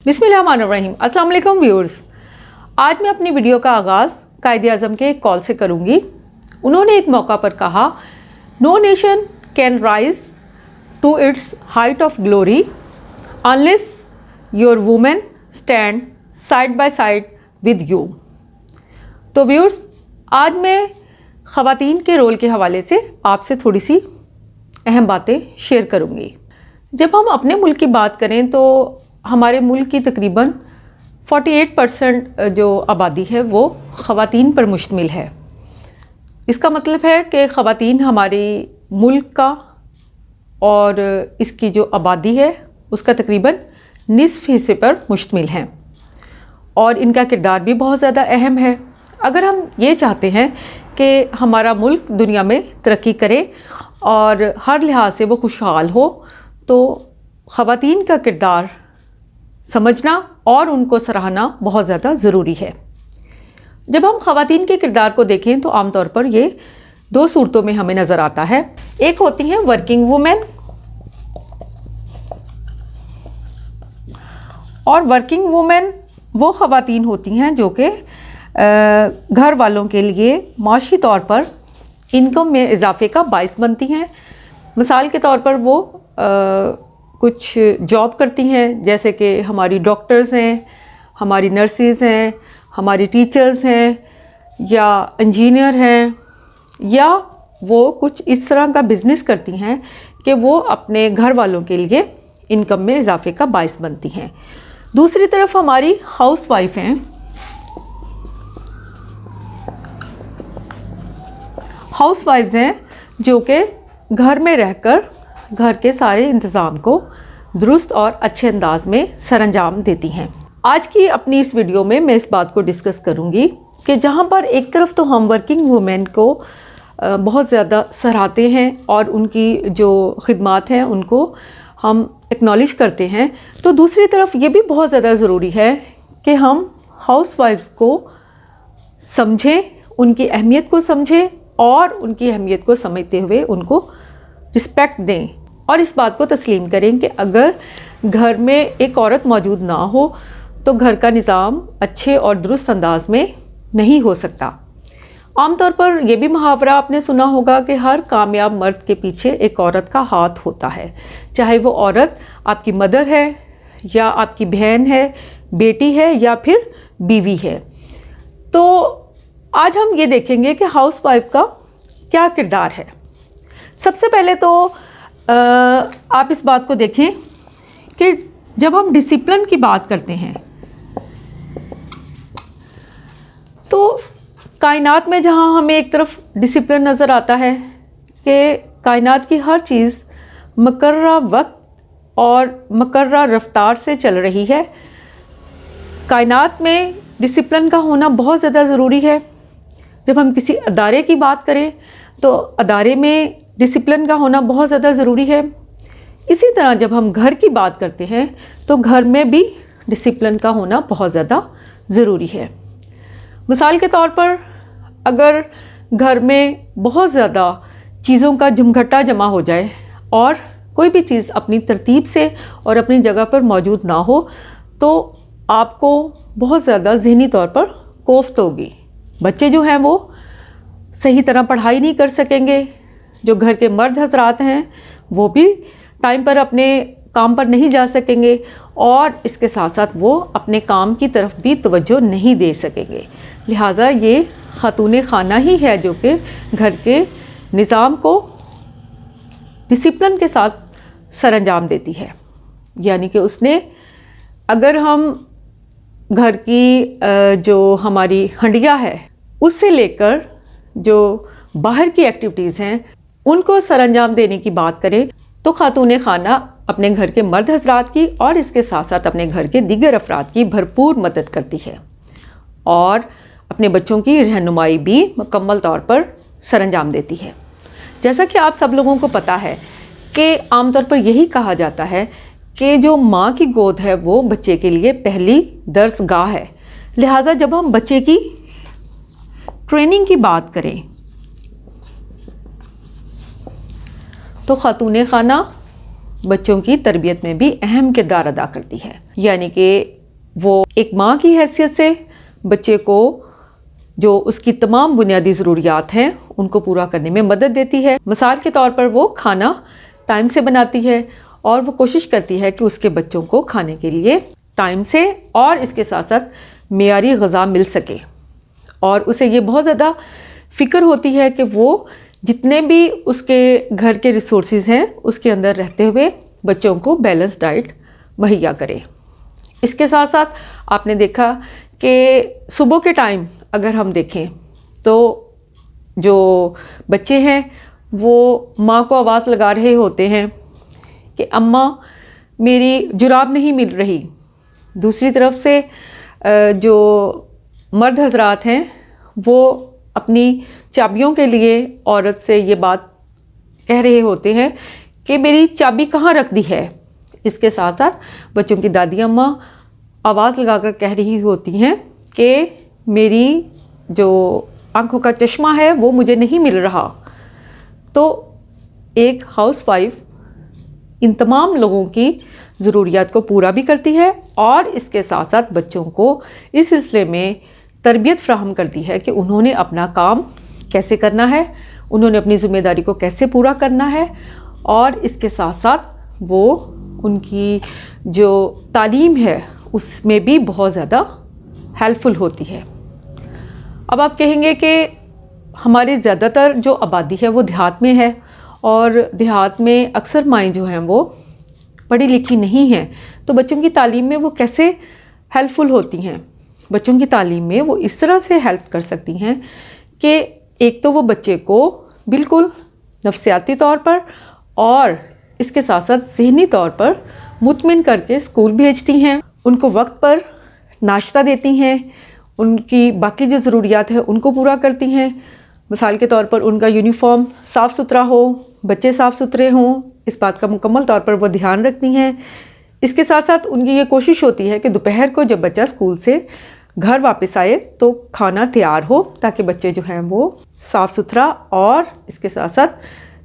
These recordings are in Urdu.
بسم اللہ الرحمن الرحیم۔ السلام علیکم ویورز، آج میں اپنی ویڈیو کا آغاز قائد اعظم کے ایک کال سے کروں گی۔ انہوں نے ایک موقع پر کہا، no nation can rise to its height of glory unless your women stand side by side with you. تو ویورز، آج میں خواتین کے رول کے حوالے سے آپ سے تھوڑی سی اہم باتیں شیئر کروں گی۔ جب ہم اپنے ملک کی بات کریں تو ہمارے ملک کی تقریباً 48% جو آبادی ہے وہ خواتین پر مشتمل ہے۔ اس کا مطلب ہے کہ خواتین ہمارے ملک کا اور اس کی جو آبادی ہے اس کا تقریباً نصف حصے پر مشتمل ہیں، اور ان کا کردار بھی بہت زیادہ اہم ہے۔ اگر ہم یہ چاہتے ہیں کہ ہمارا ملک دنیا میں ترقی کرے اور ہر لحاظ سے وہ خوشحال ہو، تو خواتین کا کردار سمجھنا اور ان کو سراہنا بہت زیادہ ضروری ہے۔ جب ہم خواتین کے کردار کو دیکھیں تو عام طور پر یہ دو صورتوں میں ہمیں نظر آتا ہے۔ ایک ہوتی ہیں ورکنگ وومن، اور ورکنگ وومن وہ خواتین ہوتی ہیں جو کہ گھر والوں کے لیے معاشی طور پر انکم میں اضافے کا باعث بنتی ہیں۔ مثال کے طور پر وہ کچھ جاب کرتی ہیں، جیسے کہ ہماری ڈاکٹرز ہیں، ہماری نرسز ہیں، ہماری ٹیچرز ہیں، یا انجینئر ہیں، یا وہ کچھ اس طرح کا بزنس کرتی ہیں کہ وہ اپنے گھر والوں کے لیے انکم میں اضافے کا باعث بنتی ہیں۔ دوسری طرف ہماری ہاؤس وائف ہیں۔ ہاؤس وائفز ہیں جو کہ گھر میں رہ کر گھر کے سارے انتظام کو درست اور اچھے انداز میں سر انجام دیتی ہیں۔ آج کی اپنی اس ویڈیو میں اس بات کو ڈسکس کروں گی کہ جہاں پر ایک طرف تو ہم ورکنگ وومن کو بہت زیادہ سراہتے ہیں اور ان کی جو خدمات ہیں ان کو ہم ایکنالج کرتے ہیں، تو دوسری طرف یہ بھی بہت زیادہ ضروری ہے کہ ہم ہاؤس وائفز کو سمجھیں، ان کی اہمیت کو سمجھیں، اور ان کی اہمیت کو سمجھتے ہوئے ان کو رسپیکٹ دیں، اور اس بات کو تسلیم کریں کہ اگر گھر میں ایک عورت موجود نہ ہو تو گھر کا نظام اچھے اور درست انداز میں نہیں ہو سکتا۔ عام طور پر یہ بھی محاورہ آپ نے سنا ہوگا کہ ہر کامیاب مرد کے پیچھے ایک عورت کا ہاتھ ہوتا ہے، چاہے وہ عورت آپ کی مدر ہے، یا آپ کی بہن ہے، بیٹی ہے، یا پھر بیوی ہے۔ تو آج ہم یہ دیکھیں گے کہ ہاؤس وائف کا کیا کردار ہے۔ سب سے پہلے تو آپ اس بات کو دیکھیں کہ جب ہم ڈسپلن کی بات کرتے ہیں تو کائنات میں جہاں ہمیں ایک طرف ڈسپلن نظر آتا ہے کہ کائنات کی ہر چیز مقررہ وقت اور مقررہ رفتار سے چل رہی ہے، کائنات میں ڈسپلن کا ہونا بہت زیادہ ضروری ہے۔ جب ہم کسی ادارے کی بات کریں تو ادارے میں ڈسپلن کا ہونا بہت زیادہ ضروری ہے۔ اسی طرح جب ہم گھر کی بات کرتے ہیں تو گھر میں بھی ڈسپلن کا ہونا بہت زیادہ ضروری ہے۔ مثال کے طور پر اگر گھر میں بہت زیادہ چیزوں کا جمگھٹا جمع ہو جائے اور کوئی بھی چیز اپنی ترتیب سے اور اپنی جگہ پر موجود نہ ہو تو آپ کو بہت زیادہ ذہنی طور پر کوفت ہوگی۔ بچے جو ہیں وہ صحیح طرح پڑھائی نہیں کر سکیں گے، جو گھر کے مرد حضرات ہیں وہ بھی ٹائم پر اپنے کام پر نہیں جا سکیں گے، اور اس کے ساتھ ساتھ وہ اپنے کام کی طرف بھی توجہ نہیں دے سکیں گے۔ لہٰذا یہ خاتون خانہ ہی ہے جو کہ گھر کے نظام کو ڈسپلن کے ساتھ سر انجام دیتی ہے۔ یعنی کہ اس نے، اگر ہم گھر کی جو ہماری ہنڈیا ہے اس سے لے کر جو باہر کی ایکٹیویٹیز ہیں ان کو سر انجام دینے کی بات کریں تو خاتون خانہ اپنے گھر کے مرد حضرات کی اور اس کے ساتھ ساتھ اپنے گھر کے دیگر افراد کی بھرپور مدد کرتی ہے، اور اپنے بچوں کی رہنمائی بھی مکمل طور پر سر انجام دیتی ہے۔ جیسا کہ آپ سب لوگوں کو پتہ ہے کہ عام طور پر یہی کہا جاتا ہے کہ جو ماں کی گود ہے وہ بچے کے لیے پہلی درس گاہ ہے۔ لہٰذا جب ہم بچے کی ٹریننگ کی بات کریں تو خاتون خانہ بچوں کی تربیت میں بھی اہم کردار ادا کرتی ہے۔ یعنی کہ وہ ایک ماں کی حیثیت سے بچے کو جو اس کی تمام بنیادی ضروریات ہیں ان کو پورا کرنے میں مدد دیتی ہے۔ مثال کے طور پر وہ کھانا ٹائم سے بناتی ہے اور وہ کوشش کرتی ہے کہ اس کے بچوں کو کھانے کے لیے ٹائم سے اور اس کے ساتھ ساتھ معیاری غذا مل سکے، اور اسے یہ بہت زیادہ فکر ہوتی ہے کہ وہ جتنے بھی اس کے گھر کے ریسورسز ہیں اس کے اندر رہتے ہوئے بچوں کو بیلنس ڈائٹ مہیا کرے۔ اس کے ساتھ ساتھ آپ نے دیکھا کہ صبح کے ٹائم اگر ہم دیکھیں تو جو بچے ہیں وہ ماں کو آواز لگا رہے ہوتے ہیں کہ اماں میری جراب نہیں مل رہی۔ دوسری طرف سے جو مرد حضرات ہیں وہ اپنی چابیوں کے لیے عورت سے یہ بات کہہ رہے ہوتے ہیں کہ میری چابی کہاں رکھ دی ہے۔ اس کے ساتھ ساتھ بچوں کی دادی اماں آواز لگا کر کہہ رہی ہوتی ہیں کہ میری جو آنکھوں کا چشمہ ہے وہ مجھے نہیں مل رہا۔ تو ایک ہاؤس وائف ان تمام لوگوں کی ضروریات کو پورا بھی کرتی ہے اور اس کے ساتھ ساتھ بچوں کو اس سلسلے میں تربیت فراہم کرتی ہے کہ انہوں نے اپنا کام کیسے کرنا ہے، انہوں نے اپنی ذمہ داری کو کیسے پورا کرنا ہے، اور اس کے ساتھ ساتھ وہ ان کی جو تعلیم ہے اس میں بھی بہت زیادہ ہیلپ فل ہوتی ہے۔ اب آپ کہیں گے کہ ہماری زیادہ تر جو آبادی ہے وہ دیہات میں ہے، اور دیہات میں اکثر مائیں جو ہیں وہ پڑھی لکھی نہیں ہیں، تو بچوں کی تعلیم میں وہ کیسے ہیلپ فل ہوتی ہیں؟ بچوں کی تعلیم میں وہ اس طرح سے ہیلپ کر سکتی ہیں کہ ایک تو وہ بچے کو بالکل نفسیاتی طور پر اور اس کے ساتھ ساتھ ذہنی طور پر مطمئن کر کے اسکول بھیجتی ہیں، ان کو وقت پر ناشتہ دیتی ہیں، ان کی باقی جو ضروریات ہیں ان کو پورا کرتی ہیں۔ مثال کے طور پر ان کا یونیفارم صاف ستھرا ہو، بچے صاف ستھرے ہوں، اس بات کا مکمل طور پر وہ دھیان رکھتی ہیں۔ اس کے ساتھ ساتھ ان کی یہ کوشش ہوتی ہے کہ دوپہر کو جب بچہ اسکول سے گھر واپس آئے تو کھانا تیار ہو تاکہ بچے جو ہیں وہ صاف ستھرا اور اس کے ساتھ ساتھ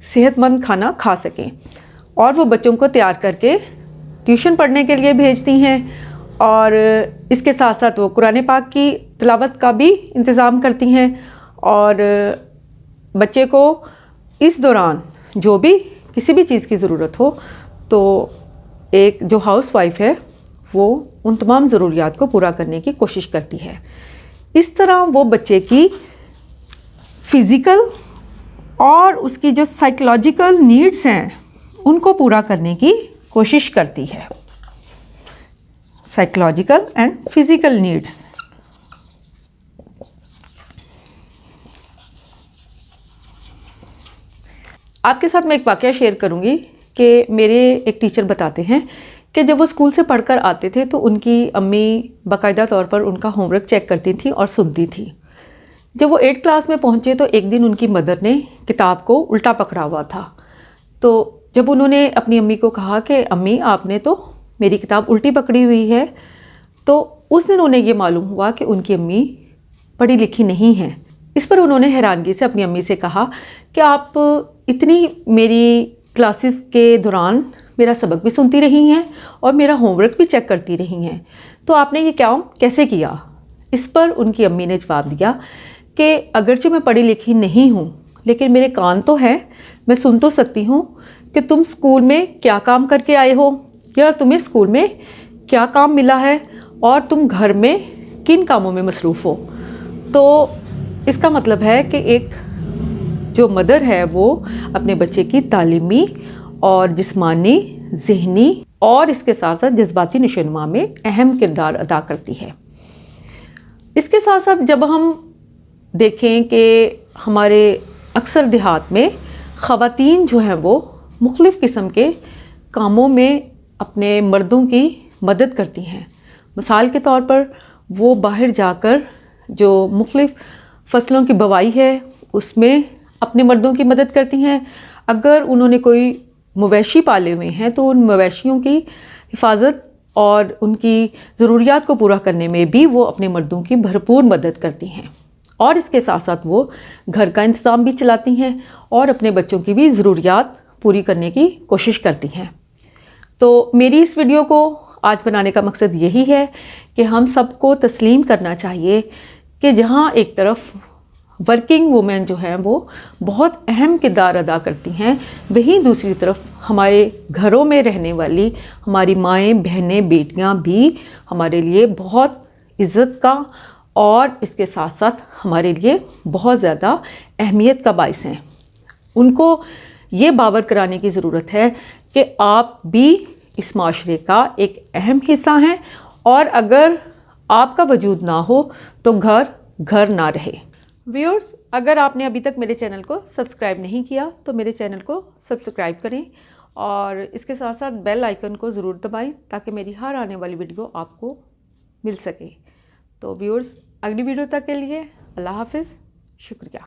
صحت مند کھانا کھا سکیں، اور وہ بچوں کو تیار کر کے ٹیوشن پڑھنے کے لیے بھیجتی ہیں، اور اس کے ساتھ ساتھ وہ قرآن پاک کی تلاوت کا بھی انتظام کرتی ہیں، اور بچے کو اس دوران جو بھی کسی بھی چیز کی ضرورت ہو تو ایک جو ہاؤس وائف ہے وہ ان تمام ضروریات کو پورا کرنے کی کوشش کرتی ہے۔ اس طرح وہ بچے کی فزیکل اور اس کی جو سائیکولوجیکل نیڈز ہیں ان کو پورا کرنے کی کوشش کرتی ہے۔ Psychological and physical needs. آپ کے ساتھ میں ایک واقعہ شیئر کروں گی کہ میرے ایک ٹیچر بتاتے ہیں کہ جب وہ اسکول سے پڑھ کر آتے تھے تو ان کی امی باقاعدہ طور پر ان کا ہوم ورک چیک کرتی تھیں اور سنتی تھیں۔ جب وہ 8 کلاس میں پہنچے تو ایک دن ان کی مدر نے کتاب کو الٹا پکڑا ہوا تھا، تو جب انہوں نے اپنی امی کو کہا کہ امی آپ نے تو میری کتاب الٹی پکڑی ہوئی ہے، تو اس دن انہیں یہ معلوم ہوا کہ ان کی امی پڑھی لکھی نہیں ہیں۔ اس پر انہوں نے حیرانگی سے اپنی امی سے کہا کہ آپ اتنی میری کلاسز کے دوران میرا سبق بھی سنتی رہی ہیں اور میرا ہوم ورک بھی چیک کرتی رہی ہیں، تو آپ نے یہ کام کیسے کیا؟ اس پر ان کی امی نے جواب دیا کہ اگرچہ میں پڑھی لکھی نہیں ہوں لیکن میرے کان تو ہیں، میں سن تو سکتی ہوں کہ تم اسکول میں کیا کام کر کے آئے ہو، یا تمہیں اسکول میں کیا کام ملا ہے، اور تم گھر میں کن کاموں میں مصروف ہو۔ تو اس کا مطلب ہے کہ ایک جو مدر ہے وہ اپنے بچے کی تعلیمی اور جسمانی، ذہنی اور اس کے ساتھ ساتھ جذباتی نشوونما میں اہم کردار ادا کرتی ہے۔ اس کے ساتھ ساتھ جب ہم دیکھیں کہ ہمارے اکثر دیہات میں خواتین جو ہیں وہ مختلف قسم کے کاموں میں اپنے مردوں کی مدد کرتی ہیں۔ مثال کے طور پر وہ باہر جا کر جو مختلف فصلوں کی بوائی ہے اس میں اپنے مردوں کی مدد کرتی ہیں۔ اگر انہوں نے کوئی مویشی پالے ہوئے ہیں تو ان مویشیوں کی حفاظت اور ان کی ضروریات کو پورا کرنے میں بھی وہ اپنے مردوں کی بھرپور مدد کرتی ہیں، اور اس کے ساتھ ساتھ وہ گھر کا انتظام بھی چلاتی ہیں اور اپنے بچوں کی بھی ضروریات پوری کرنے کی کوشش کرتی ہیں۔ تو میری اس ویڈیو کو آج بنانے کا مقصد یہی ہے کہ ہم سب کو تسلیم کرنا چاہیے کہ جہاں ایک طرف ورکنگ وومن جو ہیں وہ بہت اہم کردار ادا کرتی ہیں، وہیں دوسری طرف ہمارے گھروں میں رہنے والی ہماری مائیں، بہنیں، بیٹیاں بھی ہمارے لیے بہت عزت کا اور اس کے ساتھ ساتھ ہمارے لیے بہت زیادہ اہمیت کا باعث ہیں۔ ان کو یہ باور کرانے کی ضرورت ہے کہ آپ بھی اس معاشرے کا ایک اہم حصہ ہیں، اور اگر آپ کا وجود نہ ہو تو گھر گھر نہ رہے۔ ویورز، اگر آپ نے ابھی تک میرے چینل کو سبسکرائب نہیں کیا تو میرے چینل کو سبسکرائب کریں، اور اس کے ساتھ ساتھ بیل آئیکن کو ضرور دبائیں تاکہ میری ہر آنے والی ویڈیو آپ کو مل سکے۔ تو ویورز، اگلی ویڈیو تک کے لیے اللہ حافظ، شکریہ۔